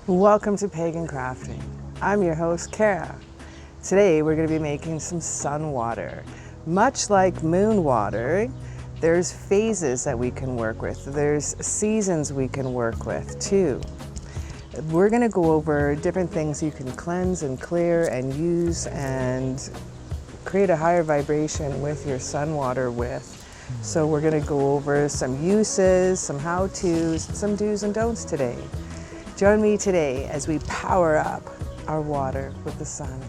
Welcome to Pagan Crafting. I'm your host, Kara. Today we're going to be making some sun water. Much like moon water, there's phases that we can work with. There's seasons we can work with too. We're going to go over different things you can cleanse and clear and use and create a higher vibration with your sun water with. So we're going to go over some uses, some how-tos, some do's and don'ts today. Join me today as we power up our water with the sun.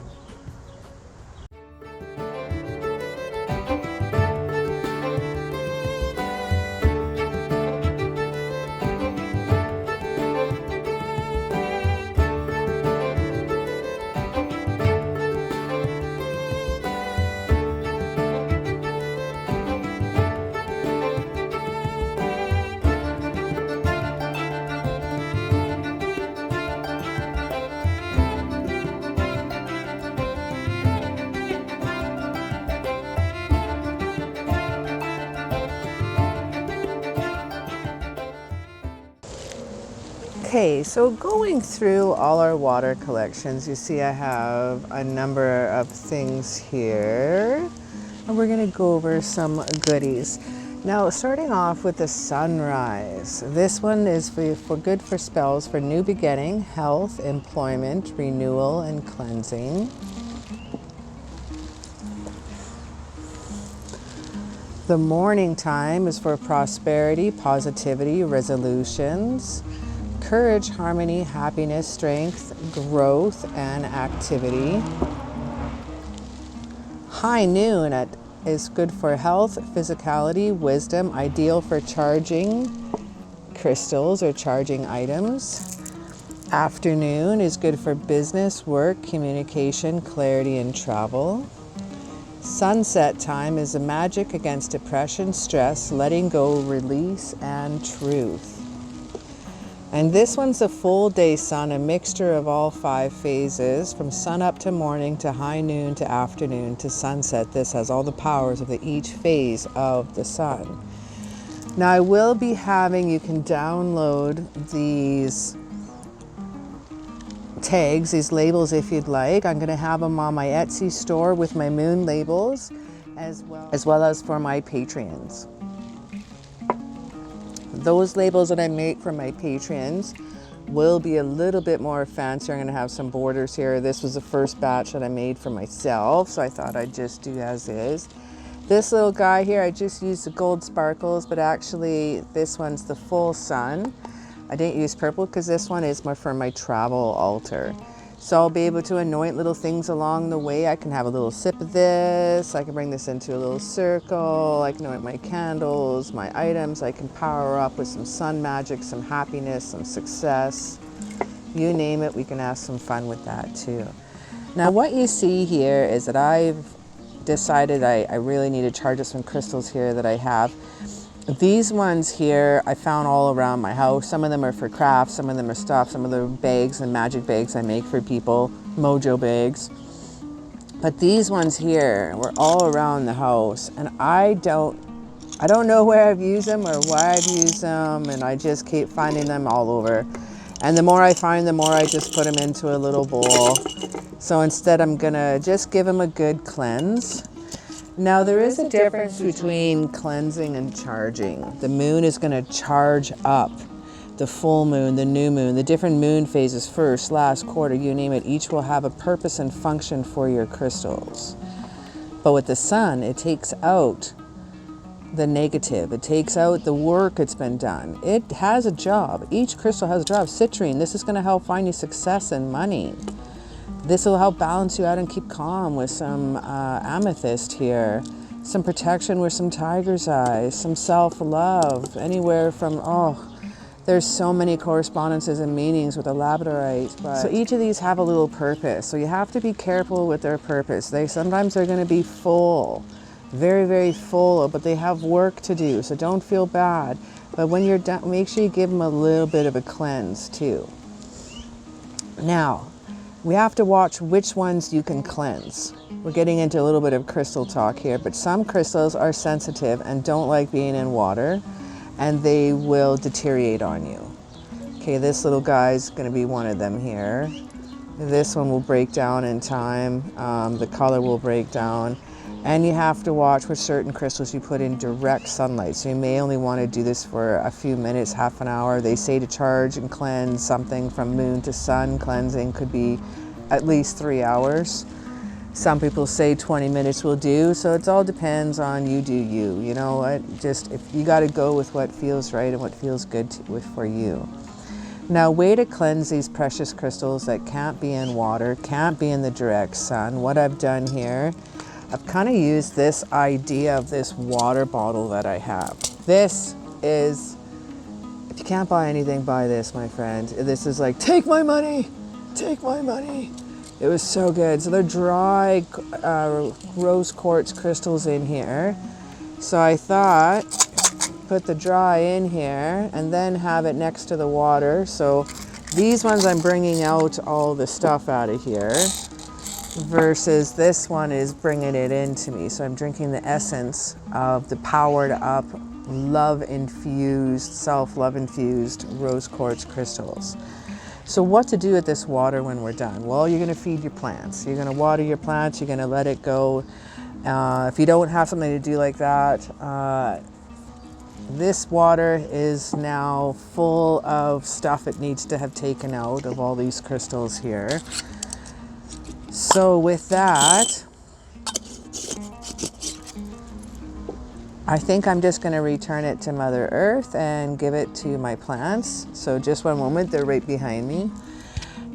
Okay, so going through all our water collections, you see I have a number of things here, and we're going to go over some goodies. Now, starting off with the sunrise. This one is for good for spells for new beginning, health, employment, renewal, and cleansing. The morning time is for prosperity, positivity, resolutions, courage, harmony, happiness, strength, growth, and activity. High noon is good for health, physicality, wisdom, ideal for charging crystals or charging items. Afternoon is good for business, work, communication, clarity, and travel. Sunset time is a magic against depression, stress, letting go, release, and truth. And this one's a full day sun, a mixture of all 5 phases, from sun up to morning to high noon to afternoon to sunset. This has all the powers of each phase of the sun. Now I will be having, you can download these tags, these labels if you'd like. I'm going to have them on my Etsy store with my moon labels as well as for my Patreons. Those labels that I make for my patrons will be a little bit more fancy. I'm going to have some borders here. This was the first batch that I made for myself, so I thought I'd just do as is. This little guy here, I just used the gold sparkles, but actually this one's the full sun. I didn't use purple because this one is more for my travel altar. So I'll be able to anoint little things along the way. I can have a little sip of this. I can bring this into a little circle. I can anoint my candles, my items. I can power up with some sun magic, some happiness, some success. You name it, we can have some fun with that too. Now what you see here is that I've decided I really need to charge up some crystals here that I have. These ones here I found all around my house. Some of them are for crafts, some of them are stuff, some of the bags and magic bags I make for people, mojo bags. But these ones here were all around the house, and I don't know where I've used them or why I've used them, and I just keep finding them all over. And the more I find, the more I just put them into a little bowl. So instead I'm gonna just give them a good cleanse. Now there is a difference between cleansing and charging. The moon is going to charge up. The full moon, the new moon, the different moon phases, first, last, quarter, you name it, each will have a purpose and function for your crystals. But with the sun, it takes out the negative. It takes out the work that's been done. It has a job. Each crystal has a job. Citrine, this is going to help find you success and money. This will help balance you out and keep calm with some amethyst here. Some protection with some tiger's eyes, some self-love, anywhere from, there's so many correspondences and meanings with the labradorite. So each of these have a little purpose. So you have to be careful with their purpose. Sometimes they're going to be full, very, very full, but they have work to do. So don't feel bad. But when you're done, make sure you give them a little bit of a cleanse too. Now, we have to watch which ones you can cleanse. We're getting into a little bit of crystal talk here, but some crystals are sensitive and don't like being in water, and they will deteriorate on you. Okay, this little guy's gonna be one of them here. This one will break down in time. The color will break down. And you have to watch with certain crystals you put in direct sunlight. So you may only want to do this for a few minutes, half an hour. They say to charge and cleanse something from moon to sun. Cleansing could be at least 3 hours. Some people say 20 minutes will do. So it all depends on you do you. You know what? Just if you got to go with what feels right and what feels good for you. Now, way to cleanse these precious crystals that can't be in water, can't be in the direct sun. What I've done here, I've kind of used this idea of this water bottle that I have. This is, if you can't buy anything, buy this, my friend. This is like, take my money, take my money. It was so good. So they're dry rose quartz crystals in here. So I thought, put the dry in here and then have it next to the water. So these ones I'm bringing out all the stuff out of here, versus this one is bringing it into me. So I'm drinking the essence of the powered up, love infused, self-love infused rose quartz crystals. So what to do with this water when we're done? Well, you're gonna feed your plants. You're gonna water your plants, you're gonna let it go. If you don't have something to do like that, this water is now full of stuff it needs to have taken out of all these crystals here. So with that, I think I'm just going to return it to Mother Earth and give it to my plants. So just one moment, they're right behind me.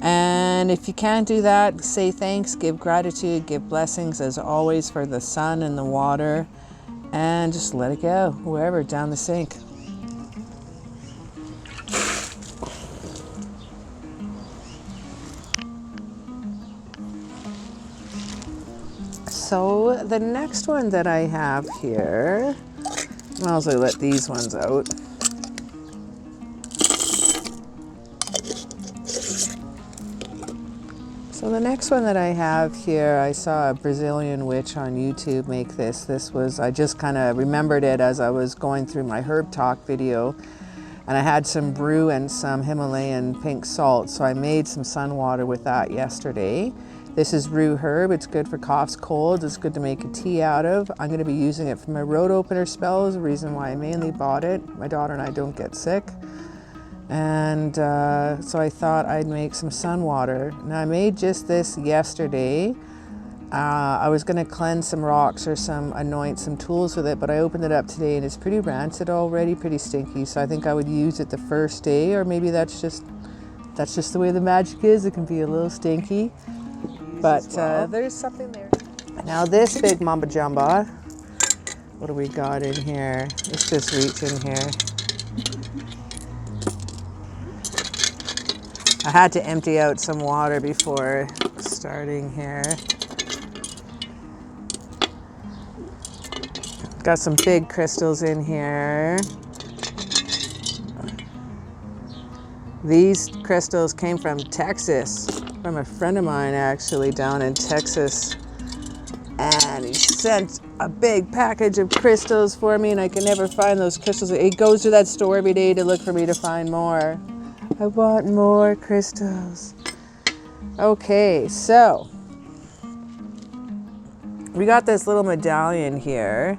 And if you can't do that, say thanks, give gratitude, give blessings as always for the sun and the water, and just let it go wherever, down the sink. So the next one that I have here, I'll also let these ones out. So the next one that I have here, I saw a Brazilian witch on YouTube make this. This was, I just kind of remembered it as I was going through my herb talk video, and I had some brew and some Himalayan pink salt. So I made some sun water with that yesterday. This is rue herb. It's good for coughs, colds. It's good to make a tea out of. I'm going to be using it for my road opener spells, the reason why I mainly bought it. My daughter and I don't get sick. And so I thought I'd make some sun water. Now I made just this yesterday. I was going to cleanse some rocks or anoint some tools with it, but I opened it up today and it's pretty rancid already, pretty stinky. So I think I would use it the first day, or maybe that's just the way the magic is. It can be a little stinky. But there's something there. Now this big mamba jumba, what do we got in here? Let's just reach in here. I had to empty out some water before starting here. Got some big crystals in here. These crystals came from Texas, from a friend of mine actually down in Texas. And he sent a big package of crystals for me, and I can never find those crystals. He goes to that store every day to look for me to find more. I want more crystals. Okay, so we got this little medallion here,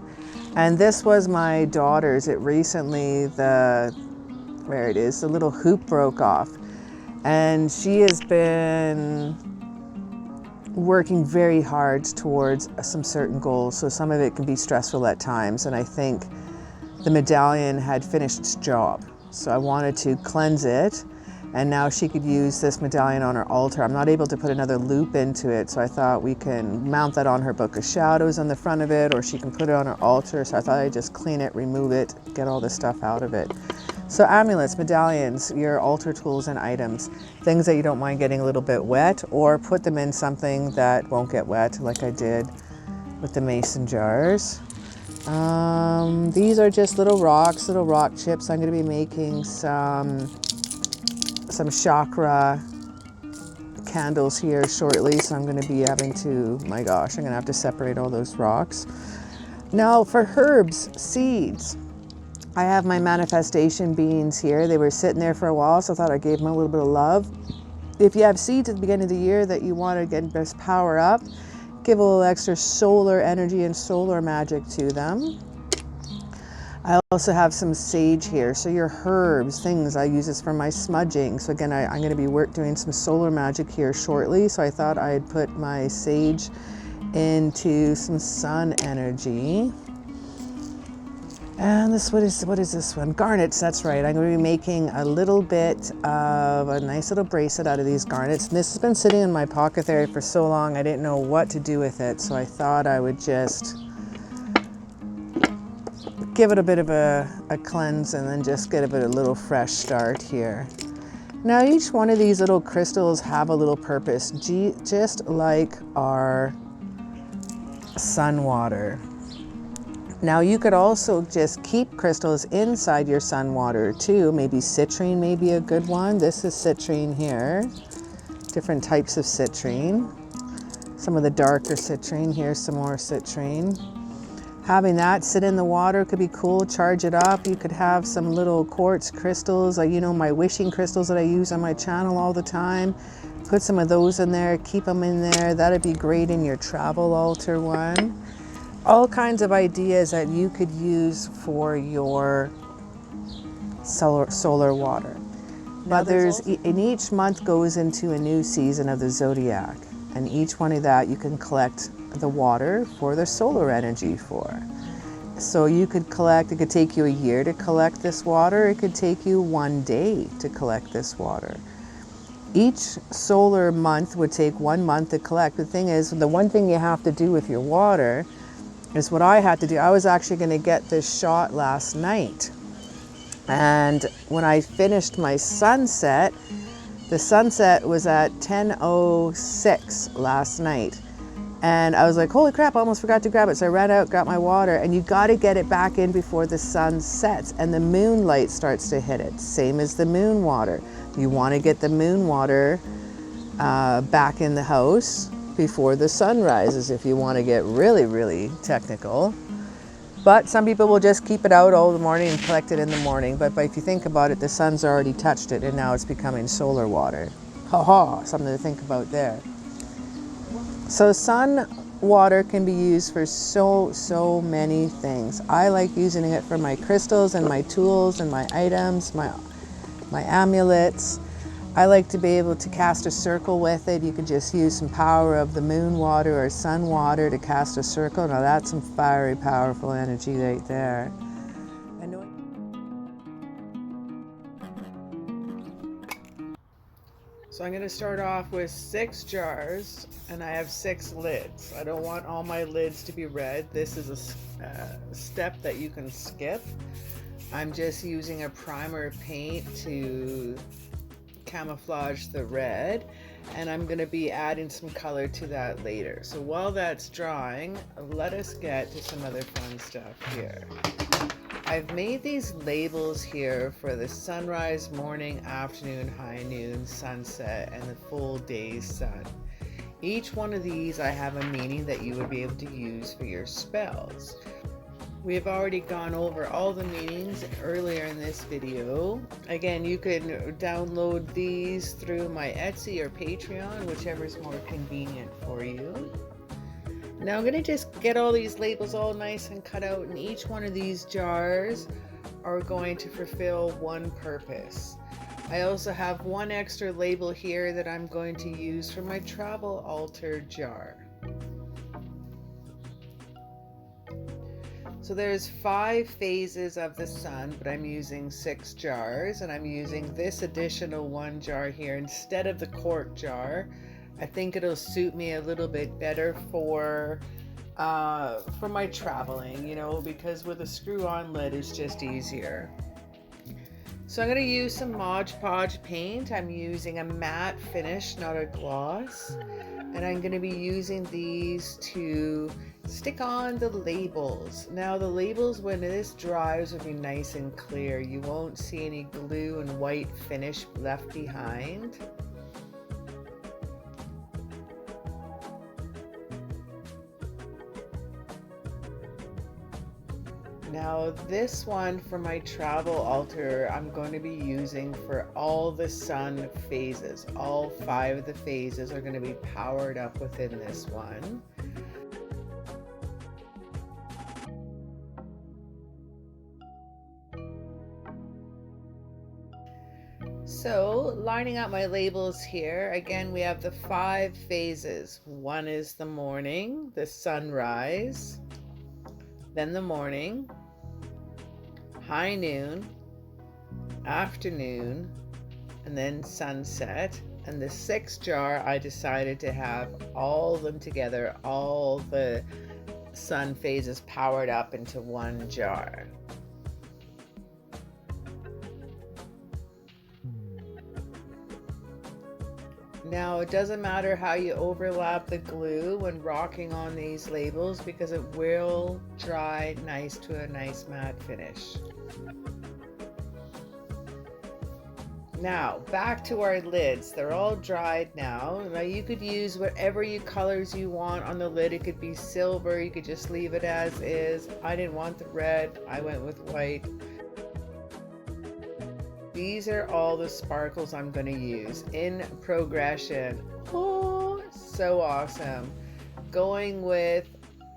and this was my daughter's. It recently, where it is, the little hoop broke off, and she has been working very hard towards some certain goals. So some of it can be stressful at times, and I think the medallion had finished its job. So I wanted to cleanse it, and now she could use this medallion on her altar. I'm not able to put another loop into it, so I thought we can mount that on her book of shadows on the front of it, or she can put it on her altar. So I thought I'd just clean it, remove it, get all this stuff out of it. So amulets, medallions, your altar tools and items, things that you don't mind getting a little bit wet, or put them in something that won't get wet, like I did with the mason jars. These are just little rocks, little rock chips. I'm going to be making some chakra candles here shortly, so I'm going to be having to, my gosh, I'm going to have to separate all those rocks. Now for herbs, seeds. I have my manifestation beans here. They were sitting there for a while, so I thought I gave them a little bit of love. If you have seeds at the beginning of the year that you want to get this power up, give a little extra solar energy and solar magic to them. I also have some sage here, so your herbs, things, I use this for my smudging. So again, I'm going to be doing some solar magic here shortly, so I thought I'd put my sage into some sun energy. And what is this one? Garnets, that's right. I'm going to be making a little bit of a nice little bracelet out of these garnets. And this has been sitting in my pocket there for so long, I didn't know what to do with it, so I thought I would just give it a bit of a cleanse and then just get a little fresh start here. Now each one of these little crystals have a little purpose, just like our sun water. Now you could also just keep crystals inside your sun water too. Maybe citrine may be a good one. This is citrine here. Different types of citrine. Some of the darker citrine, here's some more citrine. Having that sit in the water could be cool, charge it up. You could have some little quartz crystals, like, you know, my wishing crystals that I use on my channel all the time. Put some of those in there, keep them in there. That'd be great in your travel altar one. All kinds of ideas that you could use for your solar water. But in each month goes into a new season of the zodiac. And each one of that you can collect the water for the solar energy for. So you could collect, it could take you a year to collect this water. It could take you one day to collect this water. Each solar month would take 1 month to collect. The thing is, the one thing you have to do with your water is what I had to do. I was actually going to get this shot last night. And when I finished my sunset, the sunset was at 10:06 last night. And I was like, holy crap, I almost forgot to grab it. So I ran out, got my water, and you got to get it back in before the sun sets and the moonlight starts to hit it. Same as the moon water. You want to get the moon water back in the house before the sun rises if you want to get really, really technical. But some people will just keep it out all the morning and collect it in the morning. But if you think about it, the sun's already touched it and now it's becoming solar water. Ha ha, something to think about there. So sun water can be used for so many things. I like using it for my crystals and my tools and my items, my amulets. I like to be able to cast a circle with it. You could just use some power of the moon water or sun water to cast a circle. Now that's some fiery, powerful energy right there. So I'm going to start off with 6 jars, and I have 6 lids. I don't want all my lids to be red. This is a step that you can skip. I'm just using a primer paint to camouflage the red, and I'm going to be adding some color to that later. So while that's drying, let us get to some other fun stuff here. I've made these labels here for the sunrise, morning, afternoon, high noon, sunset, and the full day sun. Each one of these I have a meaning that you would be able to use for your spells. We have already gone over all the meanings earlier in this video. Again, you can download these through my Etsy or Patreon, whichever is more convenient for you. Now I'm going to just get all these labels all nice and cut out, and each one of these jars are going to fulfill one purpose. I also have one extra label here that I'm going to use for my travel altar jar. So there's 5 phases of the sun, but I'm using 6 jars, and I'm using this additional 1 jar here instead of the quart jar. I think it'll suit me a little bit better for my traveling, you know, because with a screw-on lid it's just easier. So I'm going to use some Mod Podge paint. I'm using a matte finish, not a gloss. And I'm going to be using these to stick on the labels. Now the labels, when this dries, will be nice and clear. You won't see any glue and white finish left behind. Now this one for my travel altar, I'm going to be using for all the sun phases. All 5 of the phases are going to be powered up within this one. So lining up my labels here, again, we have the 5 phases. One is the morning, the sunrise, then the morning, high noon, afternoon, and then sunset. And the 6th jar, I decided to have all of them together, all the sun phases powered up into one jar. Now it doesn't matter how you overlap the glue when rocking on these labels because it will dry nice to a nice matte finish. Now back to our lids. They're all dried now. Now you could use whatever colors you want on the lid. It could be silver, you could just leave it as is. I didn't want the red, I went with white. These are all the sparkles I'm going to use in progression. Oh, so awesome. Going with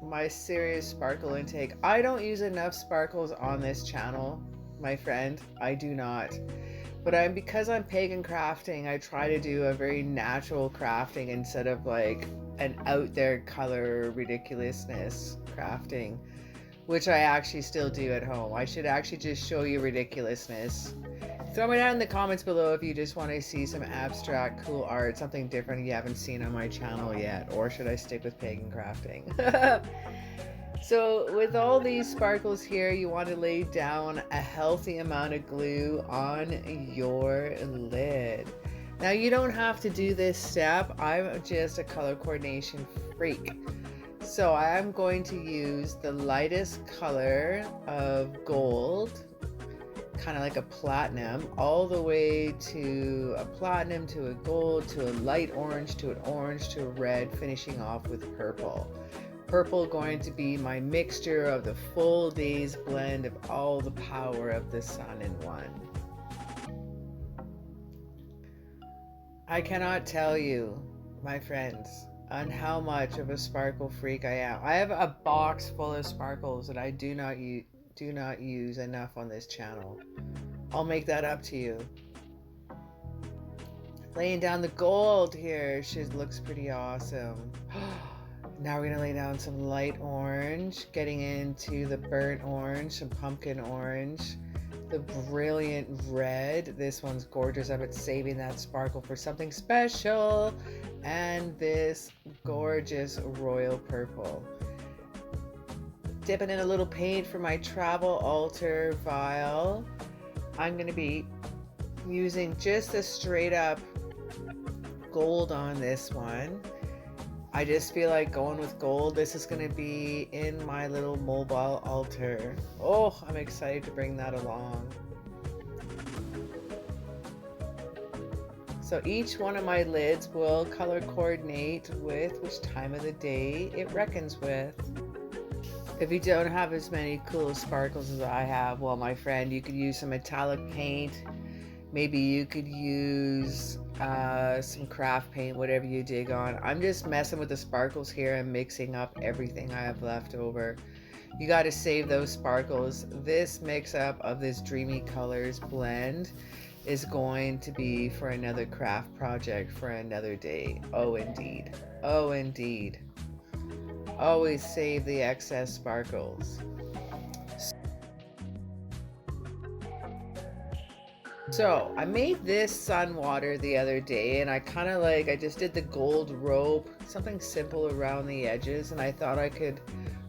my serious sparkle intake. I don't use enough sparkles on this channel, my friend. I do not. But because I'm pagan crafting, I try to do a very natural crafting instead of like an out there color ridiculousness crafting, which I actually still do at home. I should actually just show you ridiculousness. Throw me down in the comments below if you just want to see some abstract cool art, something different you haven't seen on my channel yet, or should I stick with pagan crafting? So with all these sparkles here, you want to lay down a healthy amount of glue on your lid. Now you don't have to do this step. I'm just a color coordination freak. So I'm going to use the lightest color of gold, kind of like a platinum, all the way to a platinum, to a gold, to a light orange, to an orange, to a red, finishing off with purple. Purple going to be my mixture of the full day's blend of all the power of the sun in one. I cannot tell you, my friends, on how much of a sparkle freak I am. I have a box full of sparkles that I do not use enough on this channel. I'll make that up to you. Laying down the gold here, she looks pretty awesome. Now we're gonna lay down some light orange, getting into the burnt orange, some pumpkin orange, the brilliant red. This one's gorgeous. I've been saving that sparkle for something special. And this gorgeous royal purple. Dipping in a little paint for my travel altar vial. I'm going to be using just a straight up gold on this one. I just feel like going with gold. This is going to be in my little mobile altar. Oh, I'm excited to bring that along. So each one of my lids will color coordinate with which time of the day it reckons with. If you don't have as many cool sparkles as I have, well, my friend, you could use some metallic paint. Maybe you could use some craft paint, whatever you dig on. I'm just messing with the sparkles here and mixing up everything I have left over. You got to save those sparkles. This mix up of this dreamy colors blend is going to be for another craft project for another day. Oh, indeed. Oh, indeed. Always save the excess sparkles. So I made this sun water the other day, and I just did the gold rope, something simple around the edges, and I thought I could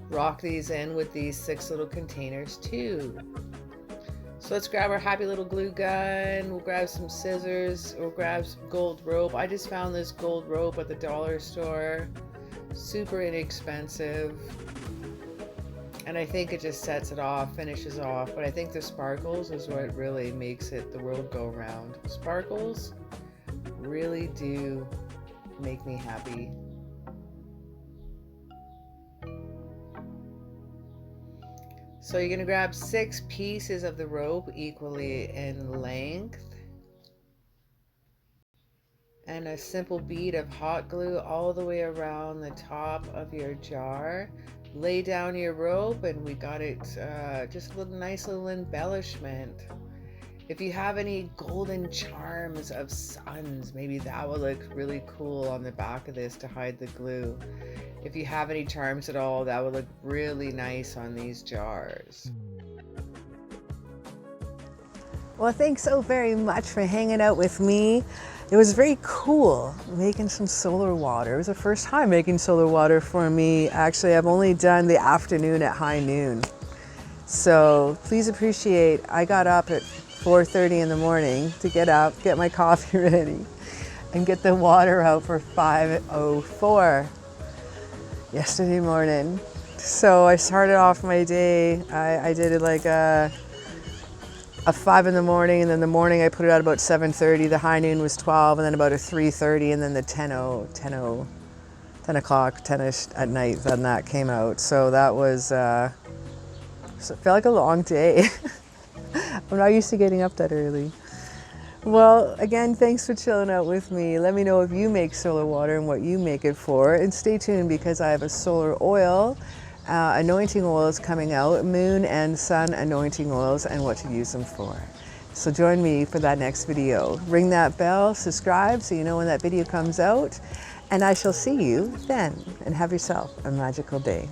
rock these in with these 6 little containers too. So let's grab our happy little glue gun, we'll grab some scissors, we'll grab some gold rope. I just found this gold rope at the dollar store, super inexpensive. And I think it just sets it off, finishes off. But I think the sparkles is what really makes it the world go round. Sparkles really do make me happy. So you're gonna grab 6 pieces of the rope equally in length and a simple bead of hot glue all the way around the top of your jar. Lay down your rope and we got it just a little nice little embellishment. If you have any golden charms of suns, maybe that will look really cool on the back of this to hide the glue. If you have any charms at all, that would look really nice on these jars. Well, thanks so very much for hanging out with me. It was very cool making some solar water. It was the first time making solar water for me. Actually, I've only done the afternoon at high noon. So please appreciate, I got up at 4:30 in the morning to get up, get my coffee ready, and get the water out for 5:04 yesterday morning. So I started off my day, I did it like a 5 in the morning, and then the morning I put it out about 7:30, the high noon was 12, and then about a 3:30, and then the 10 o'clock, 10ish at night, then that came out. So that was, so it felt like a long day. I'm not used to getting up that early. Well, again, thanks for chilling out with me. Let me know if you make solar water and what you make it for, and stay tuned because I have a solar oil, anointing oils coming out, moon and sun anointing oils, and what to use them for. So join me for that next video. Ring that bell, subscribe so you know when that video comes out, and I shall see you then, and have yourself a magical day.